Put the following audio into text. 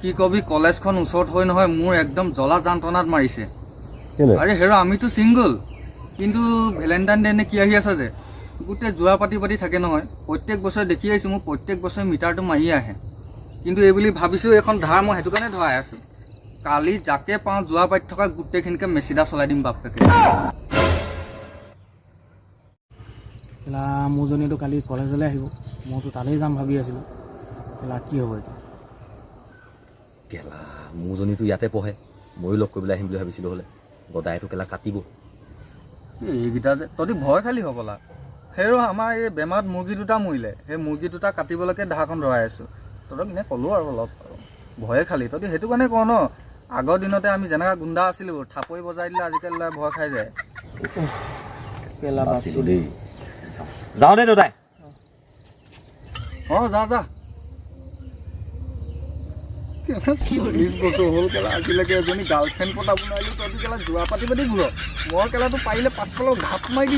কি কবি কলেজখন ওচৰত হৈ নহয় মোৰ একদম জ্বলা যন্ত্ৰণাত মাৰিছে। আৰে হেৰ আমিতো ছিংগল, কিন্তু ভেলেণ্টাইন ডে নে কি আহি আছে যে গোটেই যোৱা পাতি থাকে নহয়। প্ৰত্যেক বছৰে দেখি আহিছোঁ মোক প্ৰত্যেক বছৰে মিটাৰটো মাৰি আহে, কিন্তু এই বুলি ভাবিছোঁ এইখন ধাৰ মই সেইটো কাৰণে ধৰাই আছোঁ। কালি যাকে পাওঁ যোৱা পাতি থকা গোটেইখিনিকে মেচিদা চলাই দিম বাপেকে। কেলা মোৰজনীতো কালি কলেজলৈ আহিব, মইতো তালৈ যাম ভাবি আছিলোঁ। কেলা কি হ'ব এতিয়া? কেলা মোৰজনীটো ইয়াতে পঢ়ে, ময়ো লগ কৰিবলৈ আহিম বুলি ভাবিছিলোঁ। হ'লে গদাইটো কেলা কাটিব। এইকেইটা যে তহঁতি ভয় খালি হ'বলা। সেইৰো আমাৰ এই বেমাৰত মুৰ্গী দুটা মৰিলে, সেই মুৰ্গী দুটা কাটিবলৈকে ধাৰখন ধৰাই আছোঁ। তহঁতক এনে ক'লোঁ আৰু অলপ ভয়ে খালি। তহঁতি সেইটো কাৰণে কওঁ ন, আগৰ দিনতে আমি যেনেকৈ গুণ্ডা আছিলোঁ, থাপৰি বজাই দিলে আজিকালি ল'ৰাই ভয় খাই যায়। কেলা বাচিলোঁ দেই। যাওঁ দে দাদাই। যা 40 বছৰ হ'ল কেলা আজিলৈকে এজনী গাৰ্লফ্ৰেণ্ড পতাব নোৱাৰিলোঁ। তহঁতি কেলা যোৱা পাতি ঘূৰ। মই কেলাটো পাৰিলে পাছফালৰ ঘাপ মাৰি দিম।